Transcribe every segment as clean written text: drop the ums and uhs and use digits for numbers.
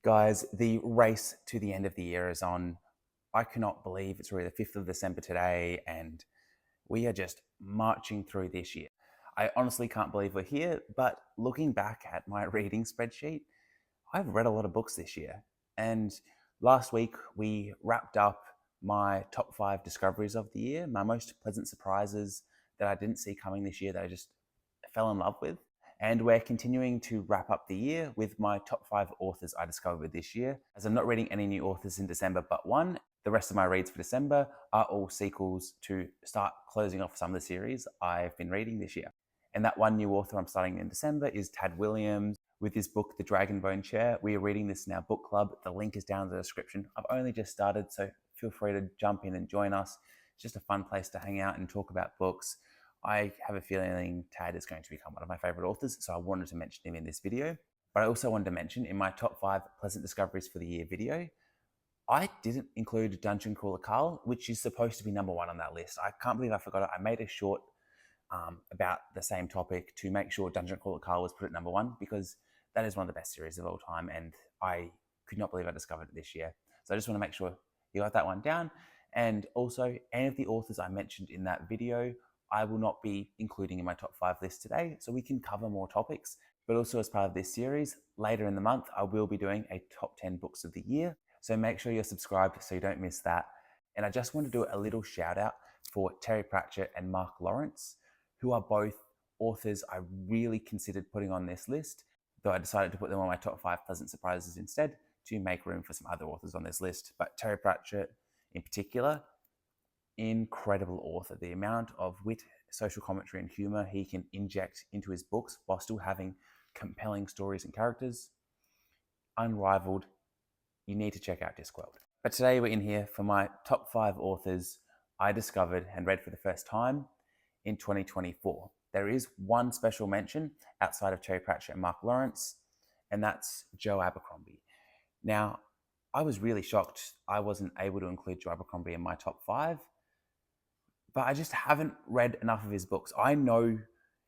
Guys, the race to the end of the year is on. I cannot believe it's already the 5th of December today, and we are just marching through this year. I honestly can't believe we're here, but looking back at my reading spreadsheet, I've read a lot of books this year. And last week we wrapped up my top 5 discoveries of the year, my most pleasant surprises that I didn't see coming this year that I just fell in love with. And we're continuing to wrap up the year with my top 5 authors I discovered this year. As I'm not reading any new authors in December but one, the rest of my reads for December are all sequels to start closing off some of the series I've been reading this year. And that one new author I'm starting in December is Tad Williams with his book, The Dragonbone Chair. We are reading this in our book club. The link is down in the description. I've only just started, so feel free to jump in and join us. It's just a fun place to hang out and talk about books. I have a feeling Tad is going to become one of my favorite authors, so I wanted to mention him in this video. But I also wanted to mention in my top 5 pleasant discoveries for the year video, I didn't include Dungeon Crawler Carl, which is supposed to be number 1 on that list. I can't believe I forgot it. I made a short about the same topic to make sure Dungeon Crawler Carl was put at number 1, because that is one of the best series of all time, and I could not believe I discovered it this year. So I just want to make sure you got that one down. And also, any of the authors I mentioned in that video, I will not be including in my top 5 list today, so we can cover more topics. But also, as part of this series, later in the month, I will be doing a top 10 books of the year. So make sure you're subscribed so you don't miss that. And I just want to do a little shout out for Terry Pratchett and Mark Lawerence, who are both authors I really considered putting on this list, though I decided to put them on my top 5 pleasant surprises instead to make room for some other authors on this list. But Terry Pratchett in particular, incredible author. The amount of wit, social commentary, and humor he can inject into his books while still having compelling stories and characters, unrivaled. You need to check out Discworld. But today we're in here for my top 5 authors I discovered and read for the first time in 2024. There is one special mention outside of Terry Pratchett and Mark Lawerence, and that's Joe Abercrombie. Now, I was really shocked I wasn't able to include Joe Abercrombie in my top 5, but I just haven't read enough of his books. I know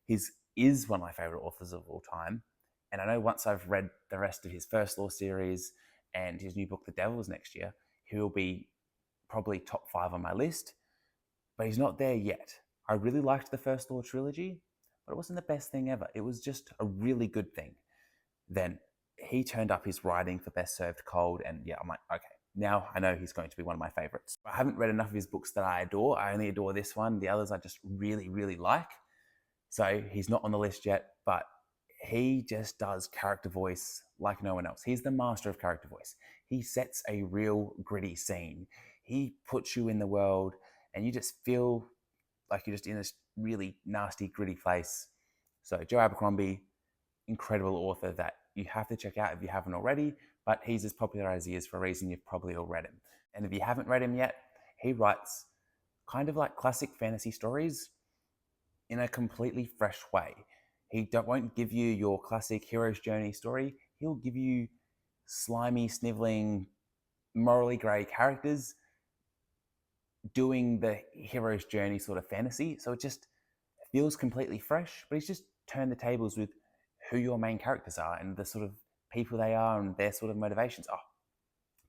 he is one of my favorite authors of all time, and I know once I've read the rest of his First Law series and his new book, The Devils, next year, he will be probably top 5 on my list, but he's not there yet. I really liked the First Law trilogy, but it wasn't the best thing ever. It was just a really good thing. Then he turned up his writing for Best Served Cold, and yeah, I'm like, okay, now I know he's going to be one of my favorites. I haven't read enough of his books that I adore. I only adore this one. The others I just really, really like. So he's not on the list yet, but he just does character voice like no one else. He's the master of character voice. He sets a real gritty scene. He puts you in the world and you just feel like you're just in this really nasty, gritty place. So Joe Abercrombie, incredible author that you have to check out if you haven't already, but he's as popular as he is for a reason. You've probably all read him. And if you haven't read him yet, he writes kind of like classic fantasy stories in a completely fresh way. He won't give you your classic hero's journey story. He'll give you slimy, sniveling, morally grey characters doing the hero's journey sort of fantasy. So it just feels completely fresh, but he's just turned the tables with who your main characters are and the sort of people they are and their sort of motivations. Oh,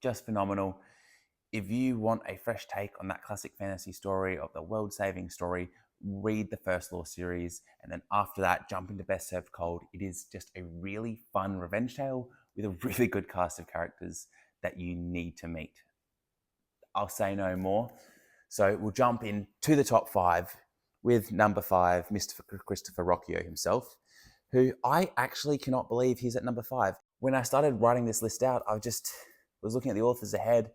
just phenomenal. If you want a fresh take on that classic fantasy story of the world-saving story, read the First Law series, and then after that, jump into Best Served Cold. It is just a really fun revenge tale with a really good cast of characters that you need to meet. I'll say no more. So we'll jump into the top 5 with number 5, Mr. Christopher Ruocchio himself, who I actually cannot believe he's at number 5. When I started writing this list out, I just was looking at the authors ahead,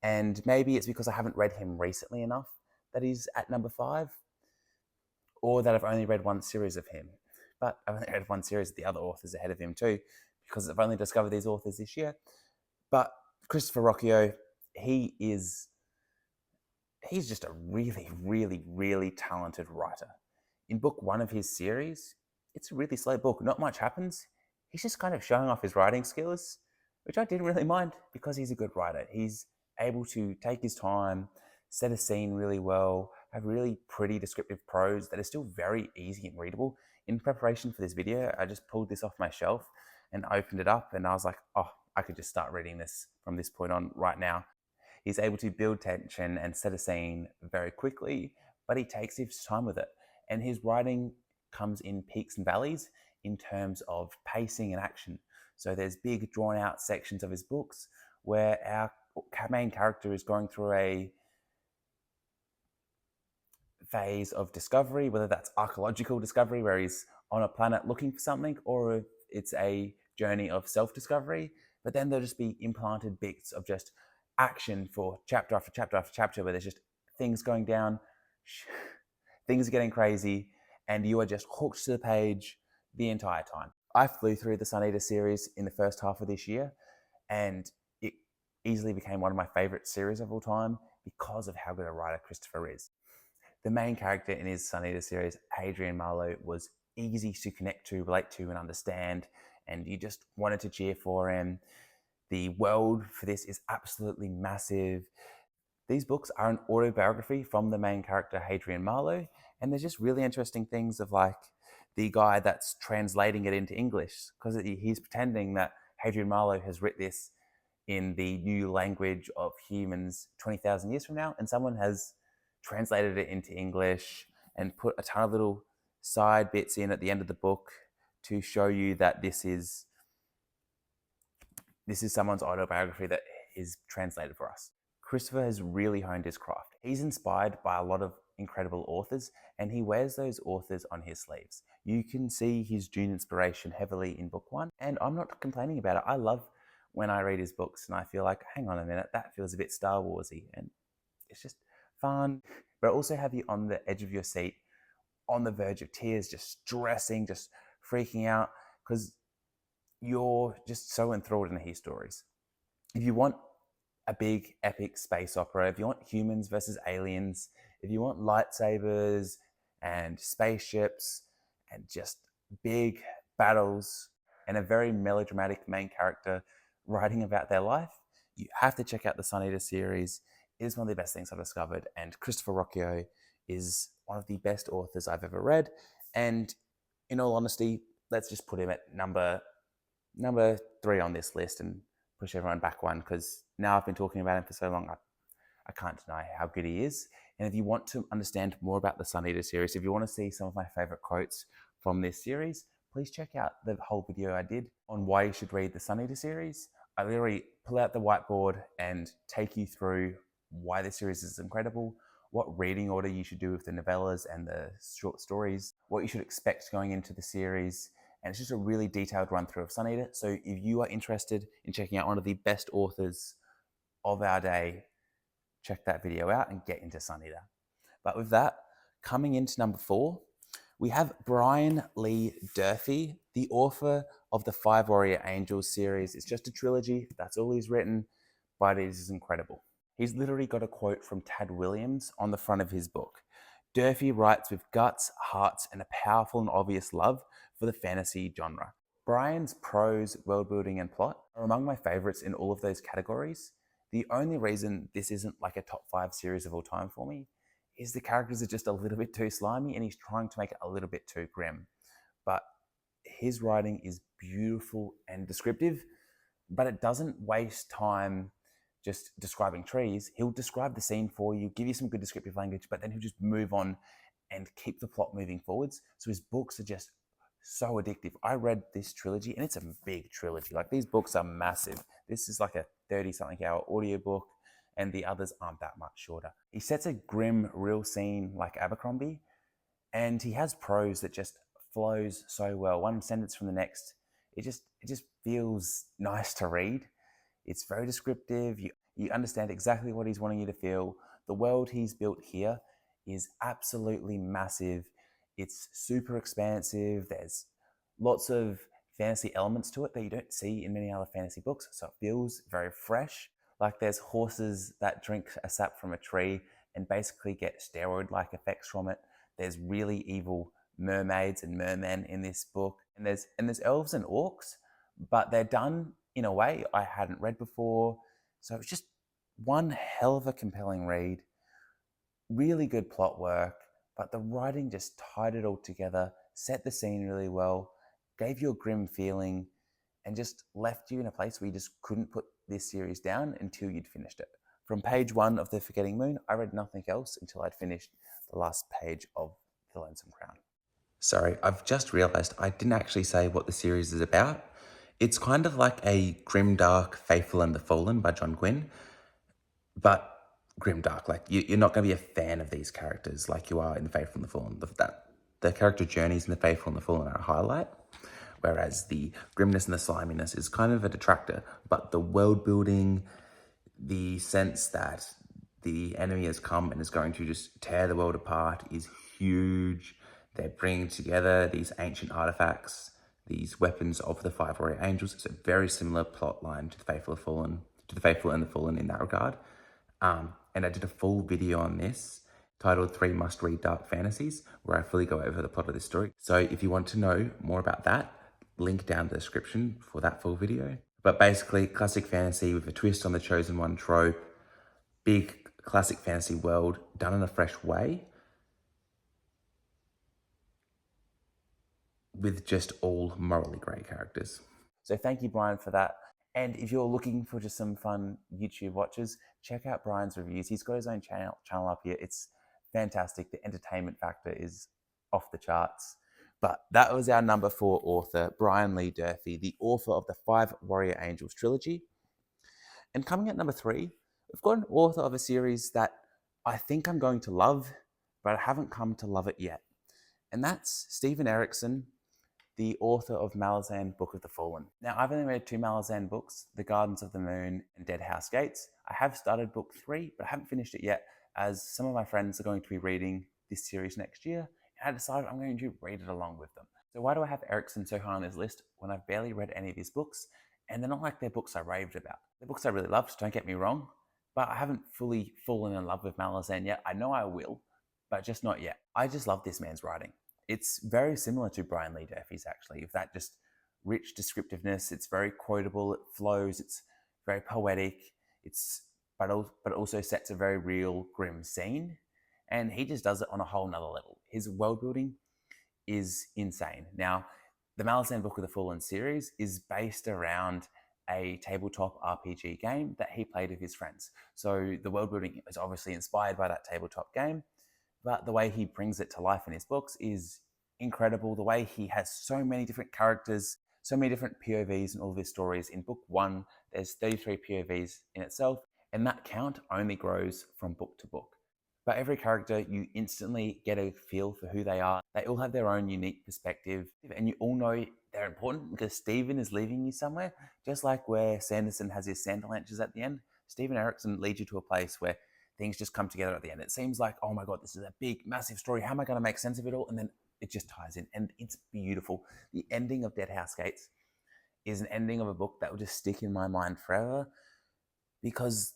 and maybe it's because I haven't read him recently enough that he's at number 5, or that I've only read one series of him. But I've only read one series of the other authors ahead of him too, because I've only discovered these authors this year. But Christopher Ruocchio, he's just a really, really, really talented writer. In book 1 of his series, it's a really slow book. Not much happens. He's just kind of showing off his writing skills, which I didn't really mind because he's a good writer. He's able to take his time, set a scene really well, have really pretty descriptive prose that is still very easy and readable. In preparation for this video, I just pulled this off my shelf and opened it up, and I was like, oh, I could just start reading this from this point on right now. He's able to build tension and set a scene very quickly, but he takes his time with it. And his writing comes in peaks and valleys in terms of pacing and action. So there's big drawn out sections of his books where our main character is going through a phase of discovery, whether that's archaeological discovery where he's on a planet looking for something, or it's a journey of self-discovery. But then there'll just be implanted bits of just action for chapter after chapter after chapter where there's just things going down, things are getting crazy, and you are just hooked to the page the entire time. I flew through the Sun Eater series in the first half of this year, and it easily became one of my favorite series of all time because of how good a writer Christopher is. The main character in his Sun Eater series, Adrian Marlowe, was easy to connect to, relate to, and understand, and you just wanted to cheer for him. The world for this is absolutely massive. These books are an autobiography from the main character, Hadrian Marlowe, and there's just really interesting things of like the guy that's translating it into English, because he's pretending that Hadrian Marlowe has written this in the new language of humans 20,000 years from now, and someone has translated it into English and put a ton of little side bits in at the end of the book to show you that this is someone's autobiography that is translated for us. Christopher has really honed his craft. He's inspired by a lot of incredible authors, and he wears those authors on his sleeves. You can see his Dune inspiration heavily in book one, and I'm not complaining about it. I love when I read his books and I feel like, hang on a minute, that feels a bit Star Warsy, and it's just fun. But also have you on the edge of your seat, on the verge of tears, just stressing, just freaking out, because you're just so enthralled in his stories. If you want a big epic space opera, if you want humans versus aliens, if you want lightsabers and spaceships and just big battles and a very melodramatic main character writing about their life, you have to check out the Sun Eater series. It is one of the best things I've discovered, and Christopher Ruocchio is one of the best authors I've ever read. And in all honesty, let's just put him at number 3 on this list and push everyone back one, because now I've been talking about him for so long, I can't deny how good he is. And if you want to understand more about the Sun Eater series, if you want to see some of my favorite quotes from this series, please check out the whole video I did on why you should read the Sun Eater series. I literally pull out the whiteboard and take you through why this series is incredible, what reading order you should do with the novellas and the short stories, what you should expect going into the series. And it's just a really detailed run through of Sun Eater. So if you are interested in checking out one of the best authors of our day, check that video out and get into Sun Eater. But with that, coming into number 4, we have Brian Lee Durfee, the author of the 5 Warrior Angels series. It's just a trilogy, that's all he's written, but it is incredible. He's literally got a quote from Tad Williams on the front of his book. Durfee writes with guts, hearts, and a powerful and obvious love for the fantasy genre. Brian's prose, world building, and plot are among my favorites in all of those categories. The only reason this isn't like a top 5 series of all time for me is the characters are just a little bit too slimy and he's trying to make it a little bit too grim. But his writing is beautiful and descriptive, but it doesn't waste time just describing trees. He'll describe the scene for you, give you some good descriptive language, but then he'll just move on and keep the plot moving forwards. So his books are just so addictive. I read this trilogy, and it's a big trilogy. Like, these books are massive. This is like a 30-something hour audiobook, and the others aren't that much shorter. He sets a grim, real scene like Abercrombie, and he has prose that just flows so well. One sentence from the next, it just feels nice to read. It's very descriptive. You understand exactly what he's wanting you to feel. The world he's built here is absolutely massive. It's super expansive. There's lots of fantasy elements to it that you don't see in many other fantasy books. So it feels very fresh. Like, there's horses that drink a sap from a tree and basically get steroid-like effects from it. There's really evil mermaids and mermen in this book. And there's elves and orcs, but they're done in a way I hadn't read before. So it's just one hell of a compelling read. Really good plot work, but the writing just tied it all together, set the scene really well, gave you a grim feeling, and just left you in a place where you just couldn't put this series down until you'd finished it. From page 1 of The Forgetting Moon, I read nothing else until I'd finished the last page of The Lonesome Crown. Sorry, I've just realised I didn't actually say what the series is about. It's kind of like a grimdark Faithful and the Fallen by John Gwynne, but grimdark. Like, you're not going to be a fan of these characters like you are in The Faithful and the Fallen. The character journeys in The Faithful and the Fallen are a highlight, whereas the grimness and the sliminess is kind of a detractor. But the world building, the sense that the enemy has come and is going to just tear the world apart is huge. They're bringing together these ancient artifacts, these weapons of the 5 warrior angels. It's a very similar plot line to The Faithful and the Fallen in that regard. And I did a full video on this titled 3 Must-Read Dark Fantasies, where I fully go over the plot of this story. So if you want to know more about that, link down in the description for that full video. But basically, classic fantasy with a twist on the chosen one trope, big classic fantasy world done in a fresh way, with just all morally great characters. So thank you, Brian, for that. And if you're looking for just some fun YouTube watches, check out Brian's reviews. He's got his own channel up here. It's fantastic. The entertainment factor is off the charts. But that was our number 4 author, Brian Lee Durfee, the author of the 5 Warrior Angels trilogy. And coming at number 3, we've got an author of a series that I think I'm going to love, but I haven't come to love it yet. And that's Steven Erikson, the author of Malazan Book of the Fallen. Now, I've only read 2 Malazan books, The Gardens of the Moon and Dead House Gates. I have started book 3, but I haven't finished it yet, as some of my friends are going to be reading this series next year, and I decided I'm going to read it along with them. So why do I have Erikson so high on this list when I've barely read any of his books? And they're not like they're books I raved about. They're books I really loved, don't get me wrong, but I haven't fully fallen in love with Malazan yet. I know I will, but just not yet. I just love this man's writing. It's very similar to Brian Lee Durfee's, actually, with that just rich descriptiveness. It's very quotable, it flows, it's very poetic, but also sets a very real, grim scene. And he just does it on a whole nother level. His world building is insane. Now, the Malazan Book of the Fallen series is based around a tabletop RPG game that he played with his friends. So the world building is obviously inspired by that tabletop game, but the way he brings it to life in his books is incredible. The way he has so many different characters, so many different POVs in all of his stories. In book 1, there's 33 POVs in itself, and that count only grows from book to book. But every character, you instantly get a feel for who they are. They all have their own unique perspective, and you all know they're important because Steven is leading you somewhere. Just like where Sanderson has his Sanderlanches at the end, Steven Erikson leads you to a place where things just come together at the end. It seems like, oh my God, this is a big, massive story. How am I going to make sense of it all? And then it just ties in, and it's beautiful. The ending of Dead House Gates is an ending of a book that will just stick in my mind forever because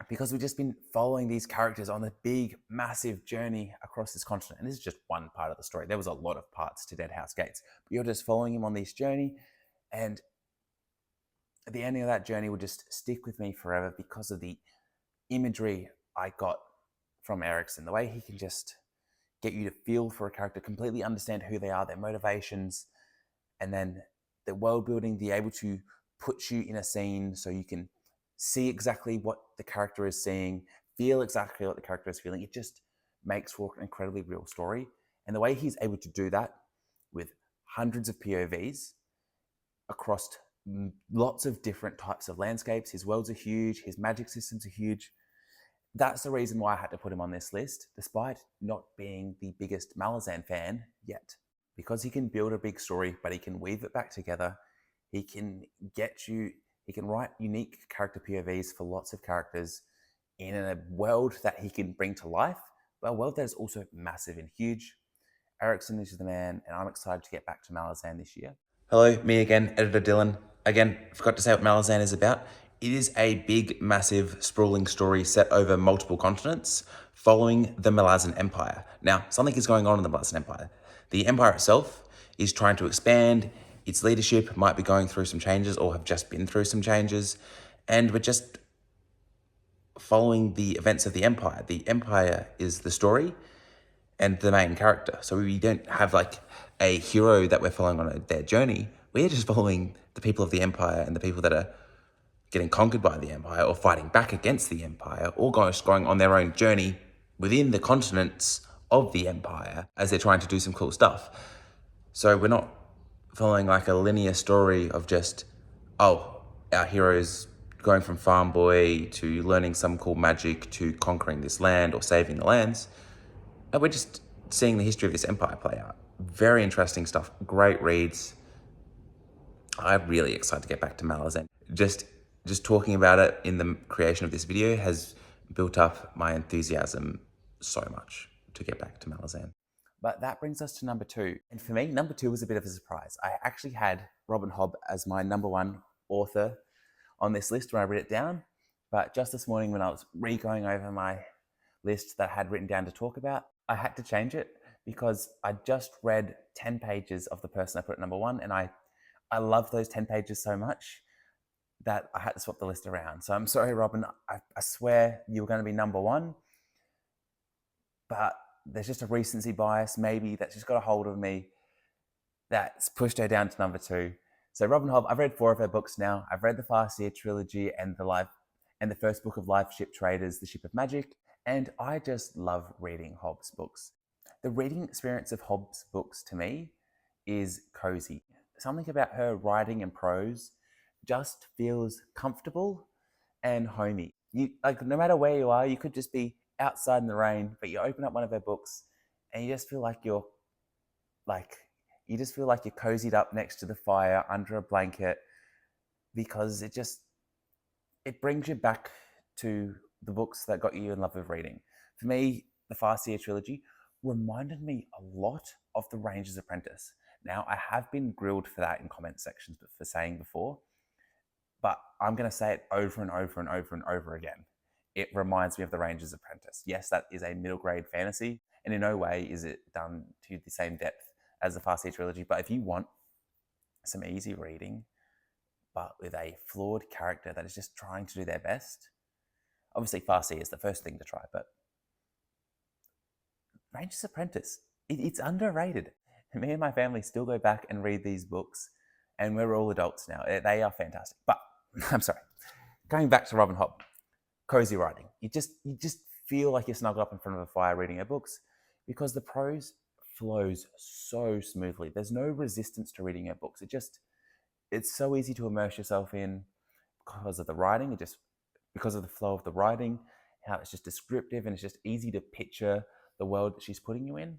we've just been following these characters on a big, massive journey across this continent. And this is just one part of the story. There was a lot of parts to Dead House Gates, but you're just following him on this journey. And at the ending of that journey will just stick with me forever because of the imagery I got from Erikson. The way he can just get you to feel for a character, completely understand who they are, their motivations, and then the world building, be able to put you in a scene so you can see exactly what the character is seeing, feel exactly what the character is feeling. It just makes for an incredibly real story. And the way he's able to do that with hundreds of POVs across lots of different types of landscapes. His worlds are huge, his magic systems are huge. That's the reason why I had to put him on this list, despite not being the biggest Malazan fan yet. Because he can build a big story, but he can weave it back together. He can write unique character POVs for lots of characters in a world that he can bring to life, but a world that is also massive and huge. Erikson is the man, and I'm excited to get back to Malazan this year. Hello, me again, Editor Dylan. Again, forgot to say what Malazan is about. It is a big, massive, sprawling story set over multiple continents following the Malazan Empire. Now, something is going on in the Malazan Empire. The empire itself is trying to expand. Its leadership might be going through some changes or have just been through some changes. And we're just following the events of the empire. The empire is the story and the main character. So we don't have like a hero that we're following on their journey, We're just following the people of the Empire and the people that are getting conquered by the Empire or fighting back against the Empire, or going on their own journey within the continents of the Empire as they're trying to do some cool stuff. So we're not following like a linear story of just, oh, our heroes going from farm boy to learning some cool magic to conquering this land or saving the lands. And we're just seeing the history of this empire play out. Very interesting stuff. Great reads. I'm really excited to get back to Malazan. Just talking about it in the creation of this video has built up my enthusiasm so much to get back to Malazan. But that brings us to number 2. And for me, number 2 was a bit of a surprise. I actually had Robin Hobb as my number 1 author on this list when I wrote it down. But just this morning when I was re-going over my list that I had written down to talk about, I had to change it because I just read 10 pages of the person I put at number 1, and I love those 10 pages so much that I had to swap the list around. So I'm sorry, Robin. I swear you were going to be number 1, but there's just a recency bias maybe that's just got a hold of me that's pushed her down to number 2. So Robin Hobb, I've read 4 of her books now. I've read the Farseer trilogy and the first book of Life Ship Traders, The Ship of Magic, and I just love reading Hobb's books. The reading experience of Hobb's books to me is cozy. Something about her writing and prose just feels comfortable and homey. You like, no matter where you are, you could just be outside in the rain, but you open up one of her books and you just feel like you're cozied up next to the fire under a blanket, because it brings you back to the books that got you in love with reading. For me, the Farseer trilogy reminded me a lot of The Ranger's Apprentice. Now, I have been grilled for that in comment sections for saying before, but I'm going to say it over and over and over and over again. It reminds me of The Ranger's Apprentice. Yes, that is a middle grade fantasy, and in no way is it done to the same depth as the Farseer trilogy. But if you want some easy reading, but with a flawed character that is just trying to do their best, obviously Farseer is the first thing to try, but Ranger's Apprentice, it's underrated. Me and my family still go back and read these books, and we're all adults now. They are fantastic. But I'm sorry, going back to Robin Hobb, cozy writing. You just feel like you're snuggled up in front of a fire reading her books, because the prose flows so smoothly. There's no resistance to reading her books. It's so easy to immerse yourself in because of the writing, because of the flow of the writing, how it's just descriptive and it's just easy to picture the world that she's putting you in.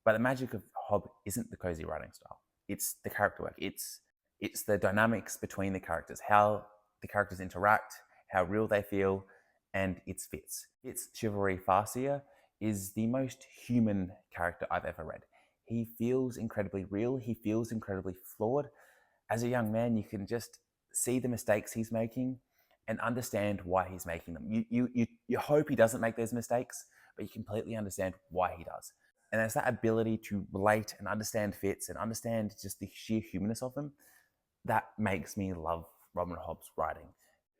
But the magic of Hobb isn't the cozy writing style. It's the character work. It's the dynamics between the characters, how the characters interact, how real they feel, and it's Fitz. Fitz Chivalry Farseer is the most human character I've ever read. He feels incredibly real. He feels incredibly flawed. As a young man, you can just see the mistakes he's making and understand why he's making them. You hope he doesn't make those mistakes, but you completely understand why he does. And there's that ability to relate and understand Fitz and understand just the sheer humanness of him that makes me love Robin Hobb's writing.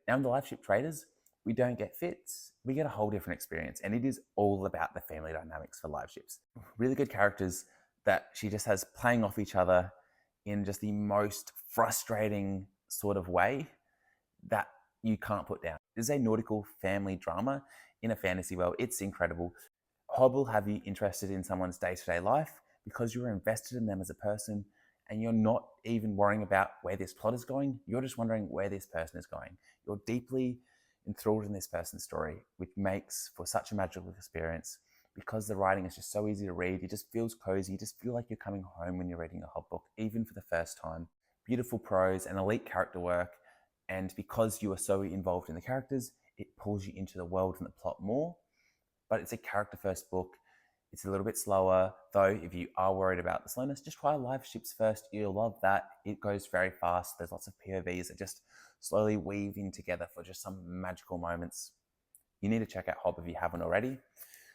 Now in the Life Ship Traders, we don't get Fitz. We get a whole different experience, and it is all about the family dynamics for live ships. Really good characters that she just has playing off each other in just the most frustrating sort of way that you can't put down. It is a nautical family drama in a fantasy world. It's incredible. Hobb will have you interested in someone's day-to-day life because you're invested in them as a person, and you're not even worrying about where this plot is going. You're just wondering where this person is going. You're deeply enthralled in this person's story, which makes for such a magical experience because the writing is just so easy to read. It just feels cozy. You just feel like you're coming home when you're reading a Hobb book, even for the first time. Beautiful prose and elite character work. And because you are so involved in the characters, it pulls you into the world and the plot more. But it's a character-first book. It's a little bit slower, though. If you are worried about the slowness, just try Live Ships first. You'll love that. It goes very fast. There's lots of POVs that just slowly weave in together for just some magical moments. You need to check out Hobb if you haven't already.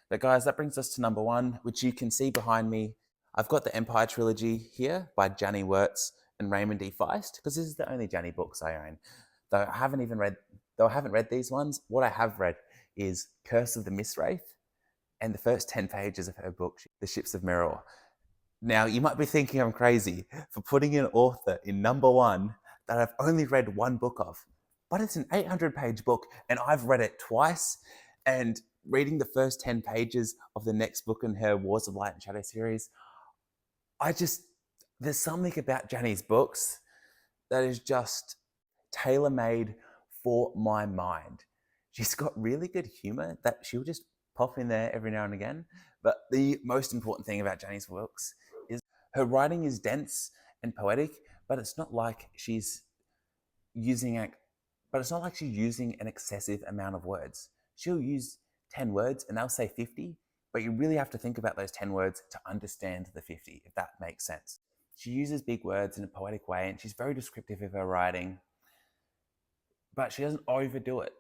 But guys, that brings us to number 1, which you can see behind me. I've got the Empire trilogy here by Janny Wurts and Raymond D. Feist, because this is the only Janny books I own. Though I haven't read these ones, what I have read is Curse of the Mistwraith and the first 10 pages of her book, The Ships of Mirror. Now, you might be thinking I'm crazy for putting an author in number one that I've only read one book of, but it's an 800-page book and I've read it twice. And reading the first 10 pages of the next book in her Wars of Light and Shadow series, there's something about Janny's books that is just tailor made for my mind. She's got really good humor that she'll just pop in there every now and again. But the most important thing about Janny's books is her writing is dense and poetic, but it's not like she's using a, but it's not like she's using an excessive amount of words. She'll use 10 words and they'll say 50, but you really have to think about those 10 words to understand the 50, if that makes sense. She uses big words in a poetic way and she's very descriptive of her writing, but she doesn't overdo it.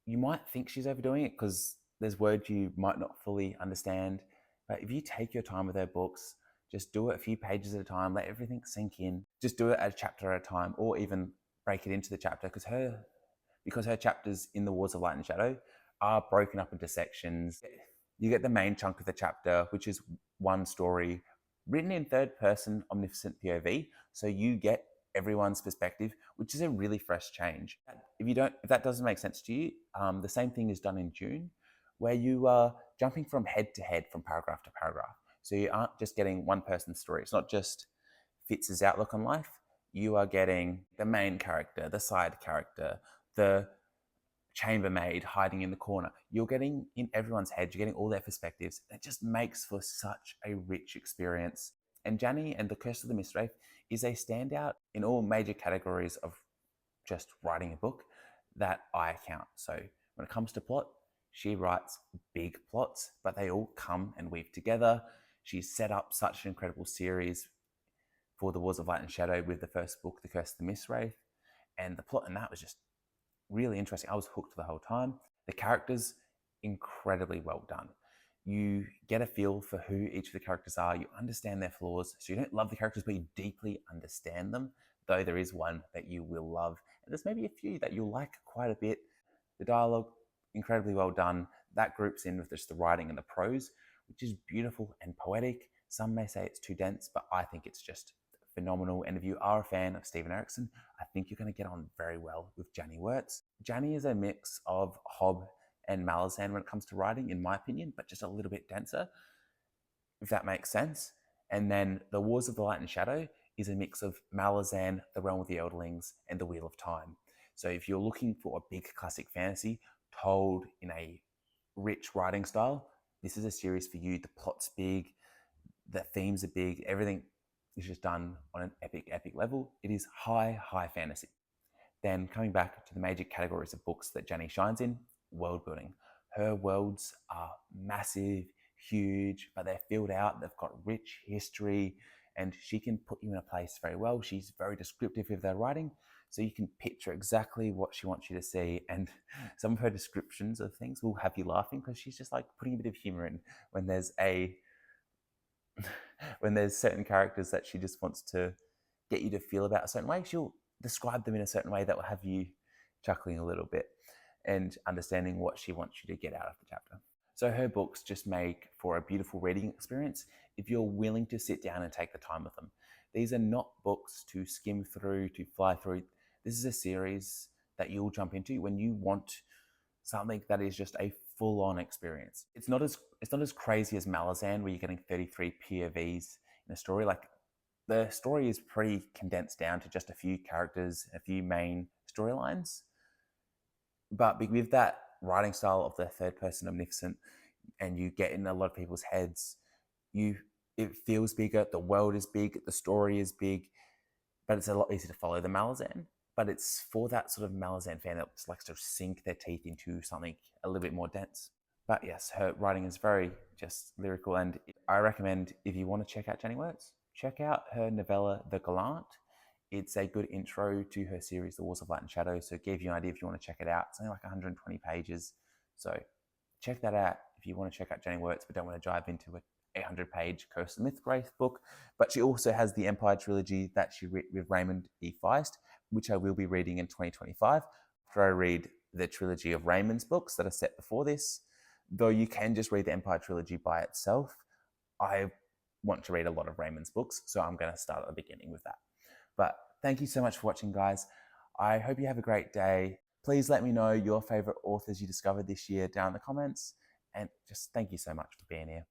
You might think she's overdoing it because there's words you might not fully understand, but if you take your time with her books, just do it a few pages at a time, let everything sink in, just do it a chapter at a time, or even break it into the chapter, because her chapters in the Wars of Light and Shadow are broken up into sections. You get the main chunk of the chapter, which is one story written in third person omniscient POV, so you get everyone's perspective, which is a really fresh change. If that doesn't make sense to you, the same thing is done in June, where you are jumping from head to head, from paragraph to paragraph. So you aren't just getting one person's story. It's not just Fitz's outlook on life. You are getting the main character, the side character, the chambermaid hiding in the corner. You're getting in everyone's head, you're getting all their perspectives. It just makes for such a rich experience. And Janny and the Curse of the Mistwraith is a standout in all major categories of just writing a book that I count. So when it comes to plot, she writes big plots, but they all come and weave together. She's set up such an incredible series for the Wars of Light and Shadow with the first book, The Curse of the Mistwraith. And the plot in that was just really interesting. I was hooked the whole time. The characters, incredibly well done. You get a feel for who each of the characters are. You understand their flaws. So you don't love the characters, but you deeply understand them, though there is one that you will love. And there's maybe a few that you'll like quite a bit. The dialogue, incredibly well done. That groups in with just the writing and the prose, which is beautiful and poetic. Some may say it's too dense, but I think it's just phenomenal. And if you are a fan of Steven Erikson, I think you're going to get on very well with Janny Wurts. Janny is a mix of Hobb and Malazan when it comes to writing, in my opinion, but just a little bit denser, if that makes sense. And then the Wars of the Light and Shadow is a mix of Malazan, The Realm of the Elderlings, and The Wheel of Time. So if you're looking for a big classic fantasy told in a rich writing style, this is a series for you. The plot's big, the themes are big, everything is just done on an epic level. It is high fantasy. Then coming back to the major categories of books that Janny shines in, world building. Her worlds are massive, huge, but they're filled out. They've got rich history, and she can put you in a place very well. She's very descriptive with her writing, so you can picture exactly what she wants you to see. And some of her descriptions of things will have you laughing because she's just like putting a bit of humor in when there's certain characters that she just wants to get you to feel about a certain way. She'll describe them in a certain way that will have you chuckling a little bit and understanding what she wants you to get out of the chapter. So her books just make for a beautiful reading experience if you're willing to sit down and take the time with them. These are not books to skim through, to fly through. This is a series that you'll jump into when you want something that is just a full-on experience. It's not as crazy as Malazan, where you're getting 33 POVs in a story. Like, the story is pretty condensed down to just a few characters, a few main storylines. But with that writing style of the third person omniscient, and you get in a lot of people's heads, it feels bigger, the world is big, the story is big, but it's a lot easier to follow than Malazan. But it's for that sort of Malazan fan that likes to sink their teeth into something a little bit more dense. But yes, her writing is very just lyrical, and I recommend, if you want to check out Janny Wurts, check out her novella, The Gallant. It's a good intro to her series, The Wars of Light and Shadow, so it gave you an idea if you want to check it out. It's only like 120 pages, so check that out if you want to check out Janny Wurts but don't want to dive into an 800-page Curse of the Mistwraith book. But she also has the Empire trilogy that she wrote with Raymond E. Feist, which I will be reading in 2025 after I read the trilogy of Raymond's books that are set before this. Though you can just read the Empire trilogy by itself, I want to read a lot of Raymond's books, so I'm going to start at the beginning with that. But thank you so much for watching, guys. I hope you have a great day. Please let me know your favorite authors you discovered this year down in the comments. And just thank you so much for being here.